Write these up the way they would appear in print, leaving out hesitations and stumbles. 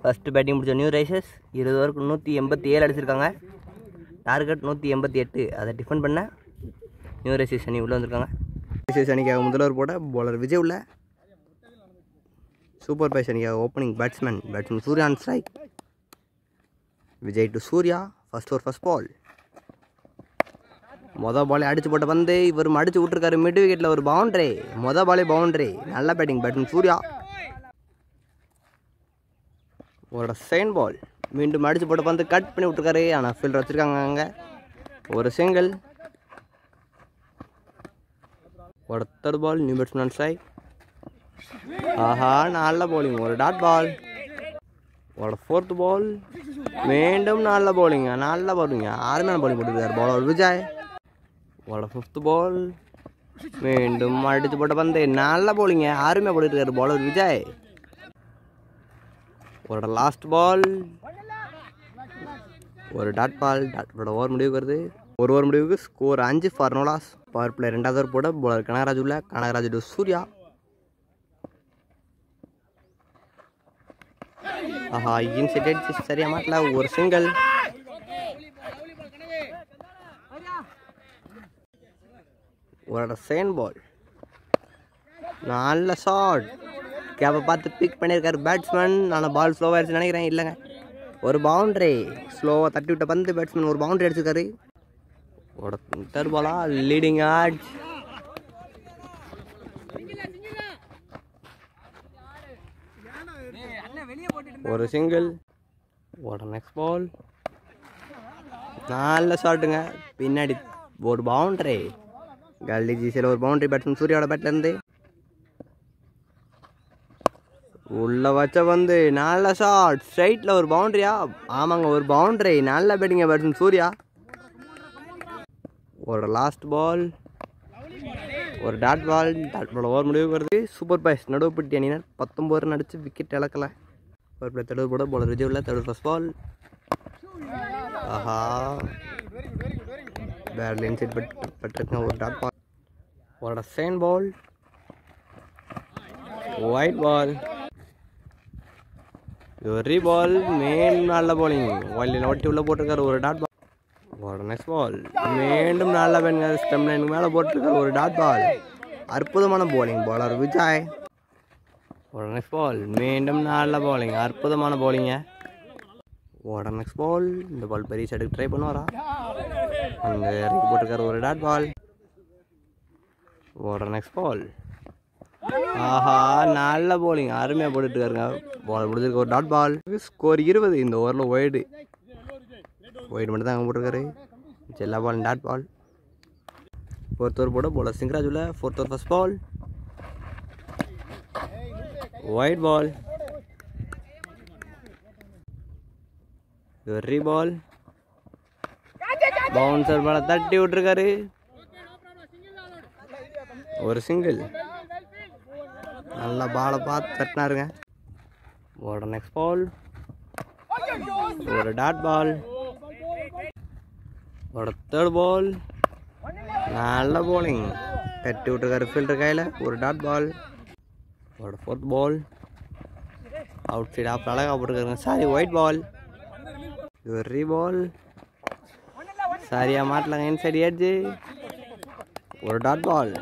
First batting முடிச்ச new risers 20 ஓவருக்கு 187 அடிச்சிருக்காங்க. டார்கெட் 188. அதை டிஃபெண்ட் பண்ண நியூ ரைசர்ஸ் அணி உள்ளே வந்திருக்காங்க. ரைசர்ஸ் அணிக்காக முதல்வர் போட பவுலர் விஜய் உள்ள. சூப்பர் பைஸ் அணிக்காக opening batsman Surya on strike. Vijay to Surya. First over first ball. மொதல் பாலே அடிச்சு போட்ட பந்து இவர் அடிச்சு விட்டுருக்காரு. மிட் விக்கெட்டில் ஒரு பவுண்டரி. மொதல் பாலே பவுண்டரி. நல்ல பேட்டிங் சூர்யா. ஒரு செகண்ட் பால். மீண்டும் அடிச்சு போட்ட பந்து கட் பண்ணி விட்டுருக்காரு. ஆனால் ஃபீல்டர் வச்சுருக்காங்க அங்கே. ஒரு சிங்கிள். ஒரு third ball. New batsman strike. ஆஹா நல்ல பவுலிங். ஒரு டாட் பால். ஒரு ஃபோர்த் பால். மீண்டும் நல்ல பவுலிங்க. அருமையான பவுலிங் போட்டுருக்காரு பவுலர் விஜய். ஒரு ஃபிஃப்த் பால். மீண்டும் அடிச்சு போட்ட பந்து நல்ல பவுலிங்க. அருமையாக போட்டுருக்காரு பவுலர் விஜய். ஒரு லாஸ்ட் பால். ஒரு டாட் பால். ஓவர் முடிவுக்கு வருது. ஒரு ஓவர் முடிவுக்கு score 5 for no loss. Power play 2வது ஓவர் போட பவுலர் கனகராஜ் உள்ள. கனகராஜ் டு சூர்யா. ஆஹா இன்சைட் அடிச்சு சரியா மாட்டல. ஒரு சிங்கிள். ஒரு செகண்ட் பால். நல்ல ஷாட். கேப்பை பார்த்து பிக் பண்ணியிருக்காரு பேட்ஸ்மேன். ஆனால் பால் ஸ்லோவாக ஆயிடுச்சு நினைக்கிறேன். இல்லைங்க, ஒரு பவுண்டரி. ஸ்லோவாக தட்டி விட்ட பந்து பேட்ஸ்மேன் ஒரு பவுண்டரி அடிச்சிருக்காரு. ஒரு தேர்ட் பாலா லீடிங் ஆட். ஒரு சிங்கிள். ஒரு நெக்ஸ்ட் பால். நல்ல ஷாட்டுங்க. பின்னாடி ஒரு பவுண்டரி. கல்லி ஜிசியில் ஒரு பவுண்டரி பேட்ஸ்மேன் சூர்யாவோட பேட்லேருந்து உள்ள வச்ச வந்து நல்ல ஷாட். ஸ்ட்ரைட்டில் ஒரு பவுண்டரியா? ஆமாங்க, ஒரு பவுண்டரி. நல்ல பேட்டிங்க பேட்ஸ்மேன் சூர்யா. ஒரு லாஸ்ட் பால். ஒரு டாட் பால். ஓவர் முடிவுக்கு வருது. சூப்பர் பைஸ் நடுவுப்பட்டி அணியினர் 19 ரன் அடிச்சு விக்கெட் இழக்கலை. ஒரு பிளே தடுவு போட பவுலர் விஜய் உள்ள. தடுவு ஃபர்ஸ்ட் பால். ஆஹா பேட்ல இன்சைட் பட்டிருக்க. ஒரு டாட் பால். ஒரு செகண்ட் பால். Wide ball. ஒரு பால். மெயின் நல்ல பவுலிங். ஒயிலில் ஒட்டி உள்ள போட்டிருக்காரு. ஒரு டாட் பால். ஒரு நெக்ஸ்ட் பால். மீண்டும் நல்ல பேட்டிங்க. ஸ்டெம் லைனுக்கு மேலே போட்டிருக்காரு. ஒரு டாட் பால். அற்புதமான பவுலிங் பவுலர் விஜய். ஒரு நெக்ஸ்ட் பால். மீண்டும் நல்ல பவுலிங். அற்புதமான பவுலிங்க. ஒரு நெக்ஸ்ட் பால். இந்த பால் பெரிய சைடுக்கு ட்ரை பண்ணுவாரா? அங்கே இறக்கி போட்டிருக்காரு. ஒரு டாட் பால். ஒரு நெக்ஸ்ட் பால். ஆஹா நல்ல பவுலிங். அருமையாக போட்டுருக்காருங்க. பால் முடிஞ்சிருக்கு. ஒரு டாட் பால். ஸ்கோர் 20. இந்த ஓவரில் ஒய்டு மட்டும் தான் அங்கே போட்டிருக்காரு. எல்லா ball dot ball. Fourth over போட பவுலர் சிங்கராஜ் உள்ள. Fourth over first ball. Wide ball. ஒரு பால். பவுன்சர் பாலை தட்டி விட்டுருக்காரு. ஒரு சிங்கிள். நல்லா பாலை பார்த்து தட்டினாருங்க. ஒரு நெக்ஸ்ட் பால். ஒரு டாட் பால். ஒரு தேர்ட் பால். நல்ல பவுலிங். தட்டி விட்டுருக்காரு ஃபீல்டர் கையில். ஒரு டாட் பால். ஒரு fourth ball. Outside off அழகாக போட்டுருக்காருங்க. Sorry white ball. ஒரு பால். சரியாக மாட்டலாங்க. இன்சைட் ஏட்ஜு. ஒரு டாட் பால்.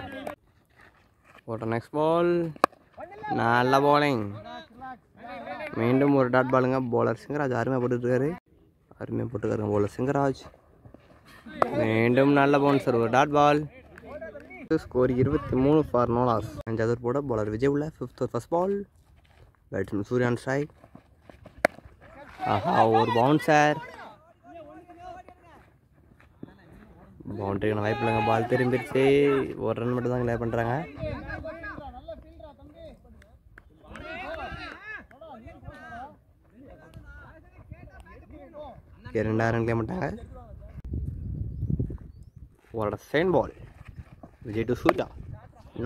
ஒரு நெக்ஸ்ட் பால். நல்ல பவுலிங். மீண்டும் ஒரு டாட் பாலுங்க. பவுலர் சிங்கராஜ் அருமையாக போட்டுருக்காரு. பவுலர் சிங்கராஜ். மீண்டும் நல்ல பவுன்சர். ஒரு dot ball. Score 23 for no loss. 5வது ஓவர் போட பவுலர் விஜய் உள்ள. 5th over first ball. Batsman Surya on strike. ஆஹா ஒரு பவுன்சர். பவுண்டரிக்கான வாய்ப்பு இல்லைங்க. பால் திரும்பிடுச்சு. ஒரு ரன் மட்டும் தான் கிளியர் பண்ணுறாங்க. இரண்டாயிரம் ரன் கிளியர் பண்ணிட்டாங்க. ஒரு second ball. Vijay to Surya.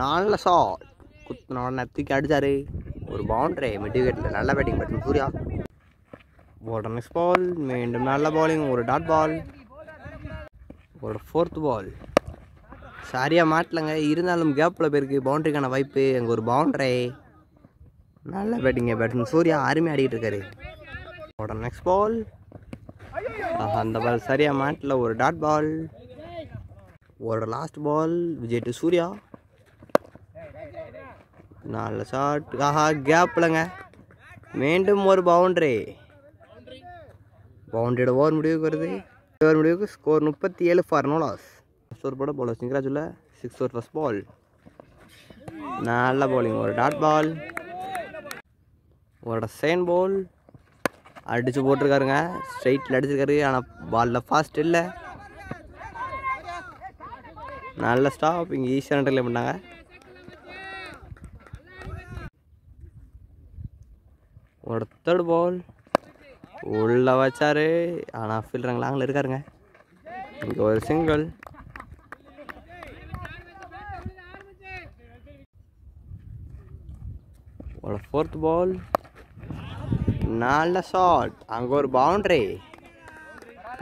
நல்ல ஷாட். குத்துன உடனே தூக்கி அடிச்சாரு. ஒரு பவுண்டரி. மிட் விக்கெட்டில் நல்ல பேட்டிங் பேட்ஸ்மேன் சூர்யா. ஒரு நெக்ஸ்ட் பால். மீண்டும் நல்ல பவுலிங். ஒரு டாட் பால். ஒரு ஃபோர்த் பால். சரியாக மாட்டலைங்க. இருந்தாலும் கேப்பில் போயிருக்கு. பவுண்டரிக்கான வாய்ப்பு. அங்கே ஒரு பவுண்டரி. நல்ல பேட்டிங்க பேட்ஸ்மேன் சூர்யா. அருமையாக ஆடிக்கிட்டு இருக்காரு. உடனே நெக்ஸ்ட் பால். அந்த பால் சரியாக மாட்டில் ஒரு டாட் பால். ஒரு last ball Vijay to Surya. நல்ல ஷாட். கேப்லங்க மீண்டும் ஒரு பவுண்ட்ரி. பவுண்டரியோட ஓவர் முடிவுக்கு வருது. ஓவர் முடிவுக்கு score 37 for no loss. First போட போல சிங்கராஜுல 6 ஓவர் ஃபர்ஸ்ட் பால். நல்ல பவுலிங். ஒரு டாட் பால். ஒரு செகண்ட் பால் அடித்து போட்டிருக்காருங்க. ஸ்ட்ரைட்டில் அடிச்சிருக்காரு. ஆனால் பாலில் ஃபாஸ்ட் இல்லை. நல்ல ஸ்டாப். இங்கே ஈஸியாக ட்ரை பண்ணாங்க. ஒரு தேர்ட் பால் உள்ளே வச்சாரு. ஆனால் ஃபீல்டர் லாங்கில் இருக்காருங்க. இங்கே ஒரு சிங்கிள். ஒரு ஃபோர்த் பால். நல்ல ஷாட். அங்கே ஒரு பவுண்ட்ரி.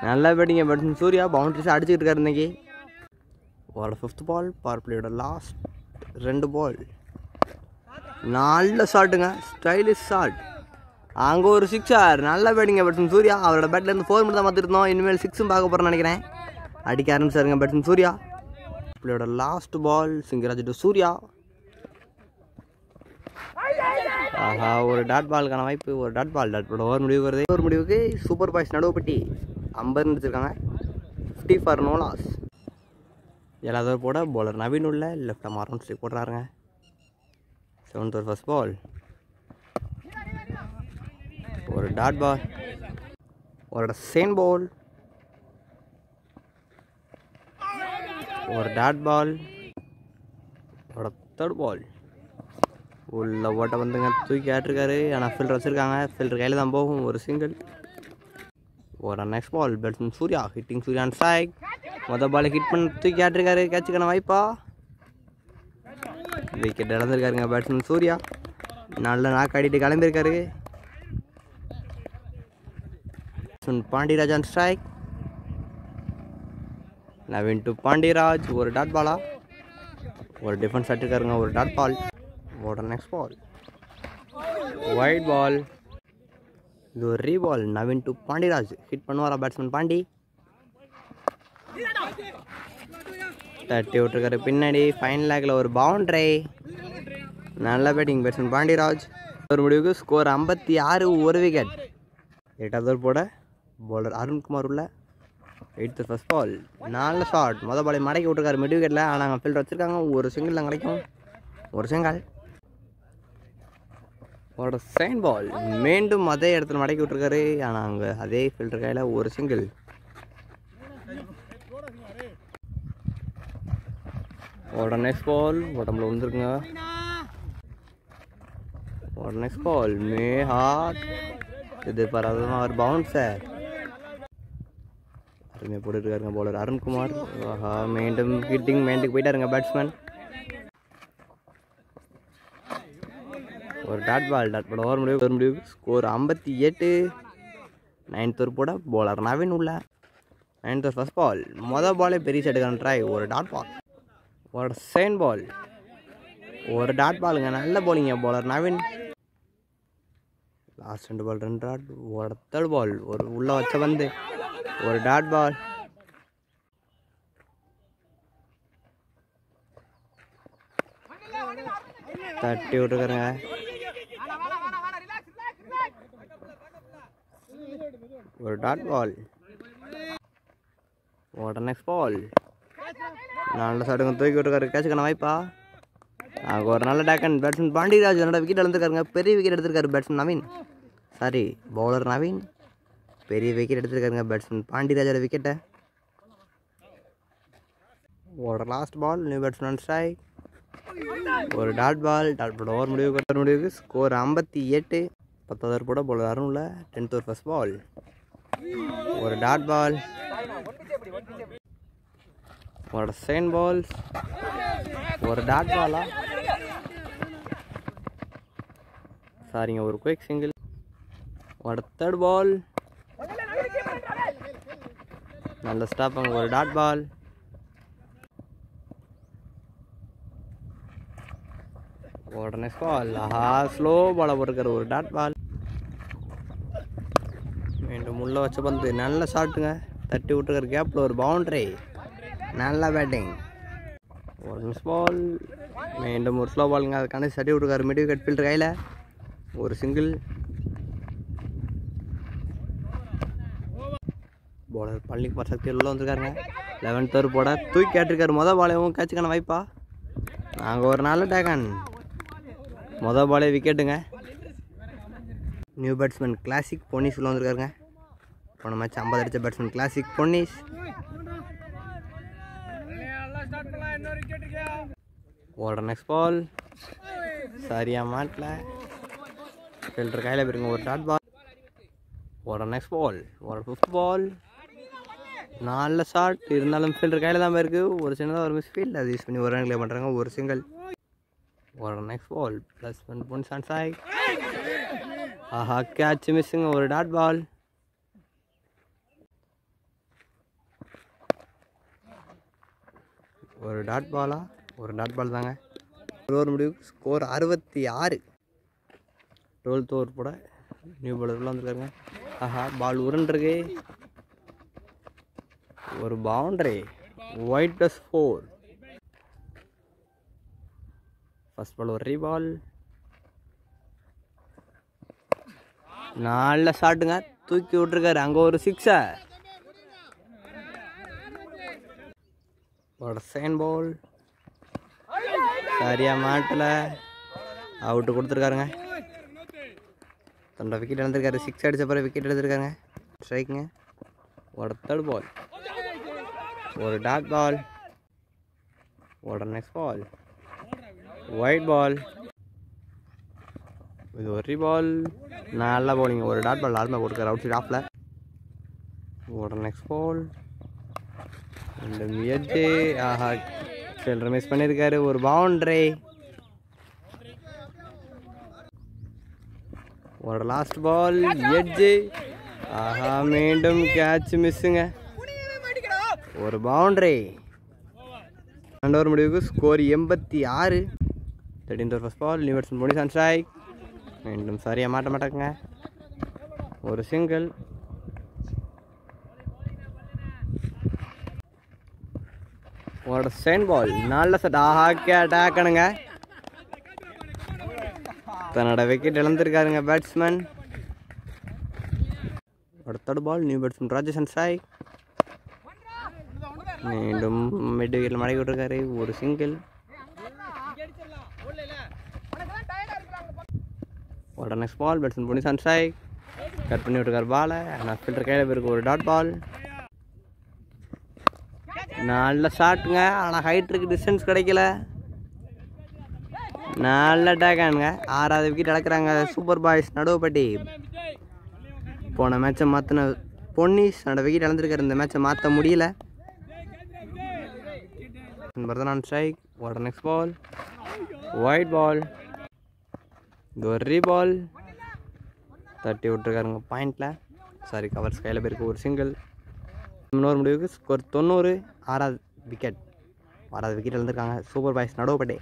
நல்லா பேட்டிங்க பேட்ஸ்மேன் சூர்யா. பவுண்ட்ரிஸ் அடிச்சுக்கிட்டு இருக்காரு இன்னைக்கு. ஒரு ஃபிஃப்த் பால். பவர் பிளேயோட லாஸ்ட் 2 பால். நல்ல ஷாட்டுங்க. Stylish shot. அங்கே ஒரு 6. நல்ல பேட்டிங்க பேட்ஸ்மேன் சூர்யா. அவரோட பேட்லேருந்து 4 மட்டும் தான் பார்த்துருந்தோம். இனிமேல் 6 பார்க்க போகிறேன்னு நினைக்கிறேன். அடிக்க ஆரம்பிச்சாருங்க பேட்ஸ்மேன் சூர்யா. பிளேயோட last ball. Singaraj to Surya. ஒரு டாட் பாலுக்கான வாய்ப்பு. ஒரு dot ball. Dot ball over முடிவுக்கு வருது. ஓவர் முடிவுக்கு சூப்பர் பாய்ஸ் நடுவுப்பட்டி 50 எடுத்துருக்காங்க. 50 ஃபார் நோ லாஸ். 7வது ஓவர் போட பவுலர் நவீன் உள்ள லெஃப்ட் மார்க் ஸ்ட்ரைக் போடுறாருங்க. 7th over first ball. ஒரு டாட் பால். ஒரு செகண்ட் பால். ஒரு டாட் பால். ஒரு தேர்ட் பால். உள்ள ஓட்ட வந்துங்க. தூக்கி ஆட்டிருக்காரு. ஆனால் ஃபீல்டர் வச்சுருக்காங்க. ஃபீல்டர் கையில் தான் போகும். ஒரு சிங்கிள். ஒரு next ball. Batsman Surya. Hitting Surya and strike. மொதல் பால் ஹிட் பண்ணி தூக்கி ஆட்டிருக்காரு. கேட்சுக்கான வாய்ப்பா. விக்கெட் இழந்திருக்காருங்க பேட்ஸ்மேன் சூர்யா. நல்ல நாக்கு ஆடிட்டு கிளம்பியிருக்காரு. Pandiyaraj and strike. Naveen to Pandiyaraj. ஒரு டாட் பாலா. ஒரு டிஃபென்ஸ் ஆட்டிருக்காருங்க. ஒரு டாட் பால். ஒரு நெக்ஸ்ட் பால். White ball. இது ஒரு re ball. Naveen to Pandiyaraj. Hit பண்ணுவாரா பேட்ஸ்மேன் பாண்டி. தட்டி விட்டுருக்காரு பின்னாடி. ஃபைனல் லேக்கில் ஒரு பவுண்ட்ரி. நல்ல பேட்டிங் பேட்ஸ்மேன் பாண்டியராஜ். ஒரு முடிவுக்கு ஸ்கோர் 56. ஒரு விக்கெட். 8வது ஓவர் போட பவுலர் அருண்குமார் உள்ள 8th ஃபர்ஸ்ட் பால். நல்ல ஷாட். மொதல் பாலை மடக்கி விட்டுருக்காரு மிட் விக்கெட்டில். ஆனால் அங்கே ஃபீல்டர் வச்சுருக்காங்க. ஒரு சிங்கிள் தான் கிடைக்கும். ஒரு சிங்கிள். ஒரு செகண்ட் பால். மீண்டும் அதே இடத்துல மடக்கி விட்டுருக்காரு. ஆனால் அங்கே அதே ஃபீல்டர் கையில் ஒரு சிங்கிள். ஒரு நெக்ஸ்ட் பால். உடம்புல விழுந்துருக்குங்க. ஒரு நெக்ஸ்ட் பால். மே ஹார்ட். எதிர்பாராதமாக ஒரு பவுன்சர். அருமையாக போட்டுருக்காருங்க பவுலர் அருண்குமார். மீண்டும் ஹிட்டிங் மைண்டுக்கு போயிட்டாருங்க பேட்ஸ்மேன். ஒரு dot ball. Dot ball over முடிவு. ஸ்கோர் 58. 9th ஓவர் போட பவுலர் நவீன் உள்ள 9th ஓவர் ஃபர்ஸ்ட் பால். மொதல் பாலே பெரிய சட்டுக்கான ட்ரை. ஒரு டாட் பால். ஒரு செகண்ட் பால். ஒரு டாட் பாலுங்க. நல்ல பவுலிங்க பவுலர் நவீன். லாஸ்ட் 2 பால் 2 டாட். ஒரு தேர்ட் பால். ஒரு உள்ள வச்ச வந்து ஒரு டாட் பால். தட்டி விட்டுருக்காருங்க. ஒரு டாட் பால். ஒரு நெக்ஸ்ட் பால். நல்ல ஷாட்டுங்க. தூக்கி விட்டுருக்காரு. கேட்சுக்கான வாய்ப்பா. அங்கே ஒரு நல்ல டேக்கன். பேட்ஸ்மேன் பாண்டியராஜ் என்னோட விக்கெட் எடுத்துருக்காருங்க. பெரிய விக்கெட் எடுத்திருக்காரு batsman Naveen. Sorry bowler Naveen பெரிய விக்கெட் எடுத்திருக்காருங்க பேட்ஸ்மேன் பாண்டியராஜோட விக்கெட்டை. ஒரு last ball. New batsman strike. ஒரு dot ball. Dot ball over முடிவுக்கு ஸ்கோர் 58. 10வது ஓவர் போட பவுலர் அருண்ல 10th ஓவர் ஃபர்ஸ்ட் பால். ஒரு டாட் பால். ஒரு செகண்ட் பால். ஒரு டாட் பாலா. சாரிங்க ஒரு குயிக் சிங்கிள். ஒரு தேர்ட் பால். நல்ல ஸ்டாப். அங்கே ஒரு டாட் பால். ஒரு நெக்ஸ்ட் பால். ஸ்லோ பாலை போட்டிருக்காரு. ஒரு டாட் பால். மீண்டும் உள்ள வச்ச பந்து நல்ல ஷாட்டுங்க, தட்டி விட்டுருக்கிற கேப்பில் ஒரு பவுண்டரி, நல்ல பேட்டிங். ஒரு மிஸ் பால், மீண்டும் ஒரு ஸ்லோ பாலுங்க, அதை கணக்கு தட்டி விட்டுருக்காரு மிட் விக்கெட் ஃபீல்டர் கையில், ஒரு சிங்கிள். பவுலர் பள்ளிக்கு சக்தி உள்ள வந்துருக்காருங்க, 11th ஓவர் போட தூக்கி கேட்டிருக்காரு. மொதல் பாலையும் கேட்சுக்கான வாய்ப்பா, நாங்கள் ஒரு நல்ல டேக்கன், மொதல் பாலே விக்கெட்டுங்க. நியூ பேட்ஸ்மேன் கிளாசிக் பொன்னிஸ் உள்ள வந்துருக்காருங்க. போன மேட்ச் 50 அடித்த பேட்ஸ்மேன் கிளாசிக் பொன்னிஸ். ஓடுற நெக்ஸ்ட் பால் சரியா மாட்டல, ஃபில்டர் கையில் போயிருங்க, ஒரு டாட் பால். ஓடுற நெக்ஸ்ட் பால், ஒரு 5th பால், நல்ல ஷாட் இருந்தாலும் ஃபில்டர் கையில் தான் போயிருக்கு. ஒரு சின்னதாக ஒரு மிஸ் ஃபீல்ட், அது யூஸ் பண்ணி ஒரு ரன் கிளியர் பண்ணுறாங்க, ஒரு சிங்கிள். ஓடுற next ball plus 1 points on side. ஆஹா கேட்ச் மிஸ்ஸுங்க, ஒரு டாட் பால். ஒரு டாட் பாலா, ஒரு டாட் பால் தாங்க. ஒரு ஓவர் முடிவுக்கு ஸ்கோர் 66. 12th ஓவர் போட நியூ பாலர் வந்துருக்காருங்க. ஆஹா பால் உருண்டுருக்கு, ஒரு boundary, wide plus 4. First ball ஒரு ரீபால், நல்ல ஷாட்டுங்க, தூக்கி விட்டுருக்காரு, அங்கே ஒரு 6. ஒரு செகண்ட் பால் சரியா மாட்டல, அவுட்டு கொடுத்துருக்காருங்க. தன்னோட விக்கெட் இழந்திருக்காரு, 6 அடித்த பிறகு விக்கெட் எடுத்திருக்காருங்க. ஸ்ட்ரைக்குங்க. ஒரு தேர்ட் பால், ஒரு டாட் பால். ஒரு நெக்ஸ்ட் பால் ஒயிட் பால், இது ஒரு ரீபால், நல்ல பவுலிங், ஒரு டாட் பால் நார்மலாக கொடுக்குறாரு அவுட் சைட் ஆஃபில். ஒரு நெக்ஸ்ட் பால், இந்த முயற்சி, ஆஹா ஃபீல்டர் மிஸ் பண்ணியிருக்காரு, ஒரு பவுண்டரி. ஒரு லாஸ்ட் பால் எட்ஜு, ஆஹா மீண்டும் கேட்ச் மிஸ்ஸுங்க, ஒரு பவுண்டரி. 2 ஓவர் முடிவுக்கு score 86. 13th over first ball, new batsman Ponnis on strike, மீண்டும் சரியாக மாட்ட மாட்டாங்க, ஒரு சிங்கிள். ஒரு செகண்ட் பால், நல்ல செட், ஆஹா கேட்டாக்கணுங்க, தன்னோட விக்கெட் இழந்திருக்காருங்க பேட்ஸ்மேன். ஒரு third ball, new batsman Rajesh on strike, மீண்டும் மிட் விக்கெட்டில் மடக்கி விட்டுருக்காரு, ஒரு சிங்கிள். ஒரு next ball, batsman Ponnis on strike, cut பண்ணி விட்டுருக்காரு பாலை, ஆனால் ஃபில்டர் கையில் போயிருக்கு, ஒரு டாட் பால். நல்ல ஷாட்டுங்க, ஆனால் ஹைட்ருக்கு டிஸ்டன்ஸ் கிடைக்கல, நல்ல டேக்கானுங்க. 6வது விக்கெட் இழக்கிறாங்க சூப்பர் பாய்ஸ் நடுவுப்பட்டி. போன மேட்சை மாற்றின பொன்னிஸ் தன்னோட விக்கெட் இழந்திருக்காரு, இந்த மேட்சை மாற்ற முடியல. பரதன் ஆன் ஸ்ட்ரைக், ஒரு நெக்ஸ்ட் பால் ஒயிட் பால், இது ஒரு ரீபால், தட்டி விட்டுருக்காருங்க பாயிண்டில், சாரி கவர்ஸ் கையில் போயிருக்கு, ஒரு சிங்கிள். 3 ஓவர் முடிவுக்கு ஸ்கோர் 90. 6வது விக்கெட், 6வது விக்கெட் இழந்திருக்காங்க super boys Naduvupatti.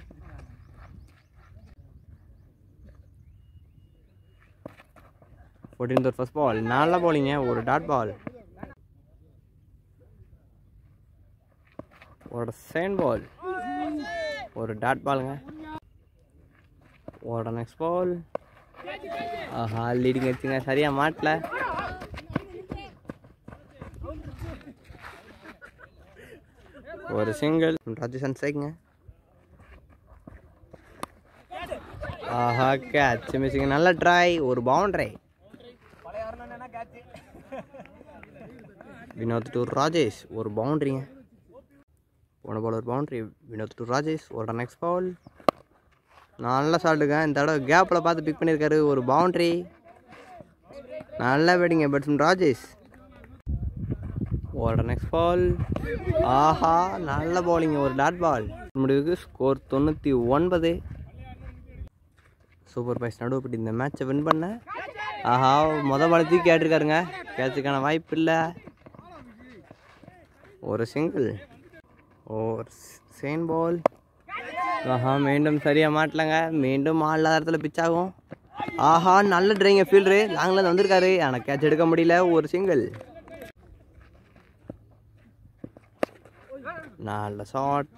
First ball, நல்ல பவுலிங்க, ஒரு டாட் பால். ஒரு செகண்ட் பால், ஒரு டாட் பாலுங்க. ஒரு நெக்ஸ்ட் பால், ஆஹா லீடிங் வச்சுங்க, சரியாக மாட்டல, ஒரு சிங்கிள். ராஜேஷன் ஸ்ட்ரைக்குங்க, ஆஹா கேட்ச் மிஸ்ஸிங்க, நல்ல ட்ரை, ஒரு பவுண்டரி. வினோத் டு ராஜேஷ், ஒரு பவுண்டரிங்க, போன பால் ஒரு பவுண்டரி, வினோத் டு ராஜேஷ். ஒரு நெக்ஸ்ட் பால், நல்ல ஷாட்டுங்க, இந்த தடவை கேப்பில் பார்த்து பிக் பண்ணியிருக்காரு, ஒரு பவுண்டரி, நல்ல பேட்டிங்க பேட்ஸ்மேன் ராஜேஷ். ஒரு நெக்ஸ்ட் பால், ஆஹா நல்ல பவுலிங்க, ஒரு டாட் பால். முடிவுக்கு ஸ்கோர் 99. சூப்பர் பாய்ஸ் நடுவுப்பட்டி இந்த மேட்சை வின் பண்ண, ஆஹா மொதல் பால் தூக்கி கேட்டிருக்காருங்க, கேட்சுக்கான வாய்ப்பு இல்லை, ஒரு சிங்கிள். ஒரு செகண்ட் பால், ஆஹா மீண்டும் சரியாக மாட்டலங்க, மீண்டும் ஆள் இடத்துல பிச் ஆகும், ஆஹா நல்ல ட்ரைங்க ஃபீல்டரு லாங்லேருந்து வந்திருக்காரு ஆனால் கேட்ச் எடுக்க முடியல. ஒரு சிங்கிள். நல்ல ஷாட்.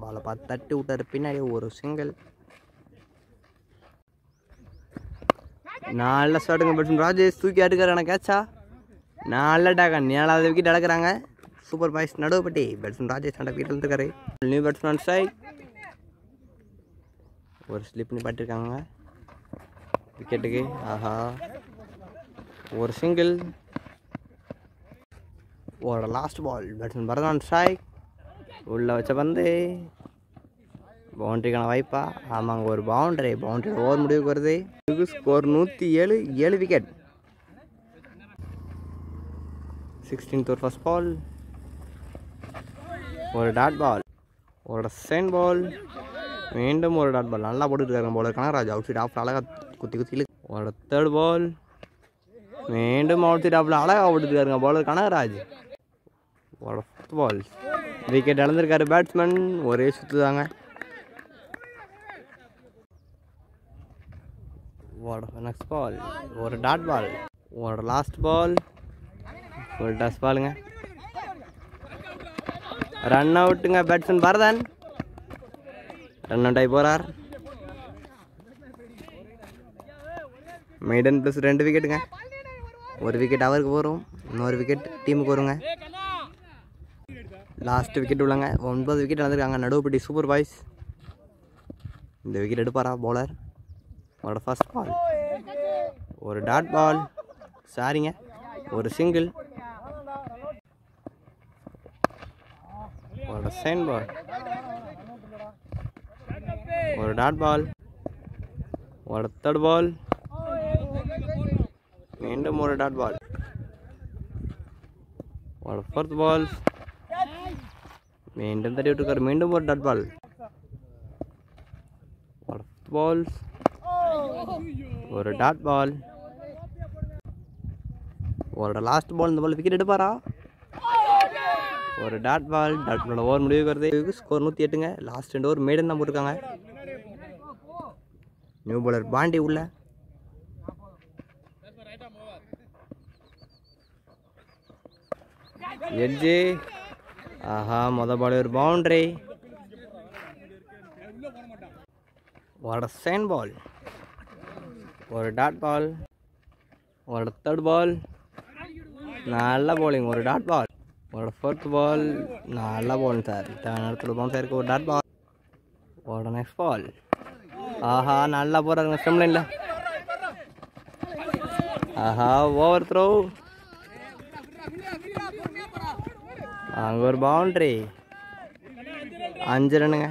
பாலை பார்த்து தட்டி விட்டாரு பின்னாடி. ஒரு சிங்கிள். நல்ல ஷாட்டுங்க பேட்ஸ்மேன் ராஜேஷ் தூக்கி அடுக்காரு. ஆனால் கேட்சா நல்ல டேக்கன் 7வது விக்கெட் இழக்கிறாங்க. Super boys Naduvupatti. Batsman Rajesh அந்த விக்கெட் இருந்துருக்காரு. New batsman strike. ஒரு ஸ்லிப் பண்ணி பாட்டிருக்காங்க விக்கெட்டுக்கு. ஆஹா ஒரு சிங்கிள். ஒரு last ball. Batsman Bharathan strike. உள்ளே வச்ச பந்து பவுண்ட்ரிக்கான வாய்ப்பா? ஆமாங்க ஒரு பவுண்டரி. ஓவர் முடிவுக்கு வருது. Score 107. 7 wicket. 16th over first ball. ஒரு டாட் பால். ஒரு செகண்ட் பால். மீண்டும் ஒரு டாட் பால். நல்லா போட்டுருக்காங்க bowler Kanagaraj. Outside off அழகாக குத்தி ஒரு தேர்ட் பால். மீண்டும் அவுட் சைட் ஆஃபில் அழகாக போட்டுருக்காருங்க பவுலர் கனகராஜ். ஒரு ஃபோர்த் பால். விக்கெட் இழந்திருக்காரு பேட்ஸ்மேன். ஒரே சுற்று தாங்க. Next ball. ஒரு டாட் பால். ஒரு லாஸ்ட் பால். ஒரு டஸ் பாலுங்க. ரன் அவுட்டுங்க பேட்ஸ்மேன் பரதன். ரன் அவுட் ஆகி போகிறார். மெய்டன் ப்ளஸ் 2 விக்கெட்டுங்க. ஒரு விக்கெட் அவருக்கு வரும். இன்னொரு விக்கெட் டீமுக்கு வருங்க. லாஸ்ட் விக்கெட் உள்ளங்க. 9 விக்கெட் இழந்திருக்காங்க நடுவுப்பட்டி சூப்பர் பாய்ஸ். இந்த விக்கெட் எடுப்பாரா பவுலர்? அவரோட ஃபர்ஸ்ட் பால். ஒரு டாட் பால். சாரிங்க ஒரு சிங்கிள். ஒரு செகண்ட் பால். ஒரு டாட் பால். ஒரு தேர்ட் பால். மீண்டும் ஒரு டாட் பால். ஒரு ஃபோர்த் பால். மீண்டும் தட்டி விட்டுருக்காரு. மீண்டும் ஒரு டாட் பால். ஒரு பால். ஒரு டாட் பால். ஒரு லாஸ்ட் பால். இந்த பால் விக்கெட் எடுப்பாரா? ஒரு dot ball. Dot ball over முடிவுக்கு வருது. ஸ்கோர் 108ங்க. லாஸ்ட் 2 ஓவர் மேடன் தான் போட்டிருக்காங்க. நியூ பாலர் பாண்டி உள்ள. எட்ஜு. ஆஹா பால் ஒரு பவுண்டரி. ஒரு செகண்ட் பால். ஒரு டாட் பால். ஒரு தேர்ட் பால். நல்ல பவுலிங். ஒரு டாட் பால். ஒரு ஃபோர்த் பால். நல்ல பவுலிங் சார். நேரத்தில் பவுன்ஸ் ஆயிருக்கு. ஒரு டாட் பால். ஒரு நெக்ஸ்ட் பால். ஆஹா நல்லா போகிறாருங்க ஸ்டெம் லைனில். ஆஹா ஓவர் த்ரோ. அங்கே ஒரு பவுண்ட்ரி. 5 ரன்னுங்க.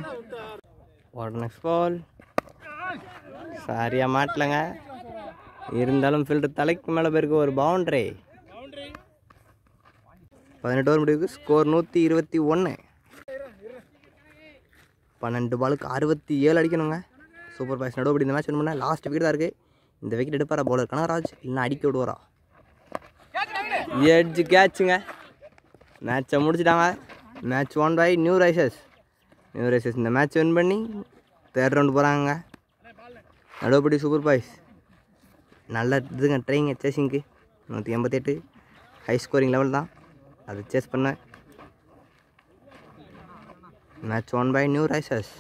ஒரு நெக்ஸ்ட் பால். சரியாக மாட்டலைங்க. இருந்தாலும் ஃபீல்டு தலைக்கு மேலே போயிருக்கு. ஒரு பவுண்ட்ரி. 18 ஓவர் முடிவுக்கு. ஸ்கோர் 121. 12 பாலுக்கு 67 அடிக்கணுங்க. சூப்பர் பாய்ஸ் நடுவுப்படி இந்த மேட்ச் வின் பண்ண லாஸ்ட் விக்கெட் தான் இருக்குது. இந்த விக்கெட் எடுப்பாரா பவுலர் கனகராஜ்? இல்லைன்னா அடிக்க விடுவாரா? எட்ஜ் கேட்சுங்க. மேட்சை முடிச்சிட்டாங்க. Match 1 by new risers. இந்த மேட்ச் வின் பண்ணி 3rd ரவுண்டு போகிறாங்க. நடுவுப்படி சூப்பர் பாய்ஸ் நல்ல இதுங்க ட்ரைங்க சேசிங்க்கு. 188 ஹை ஸ்கோரிங் லெவல் தான். அதை சேஸ் பண்ண. Match 1 by new risers.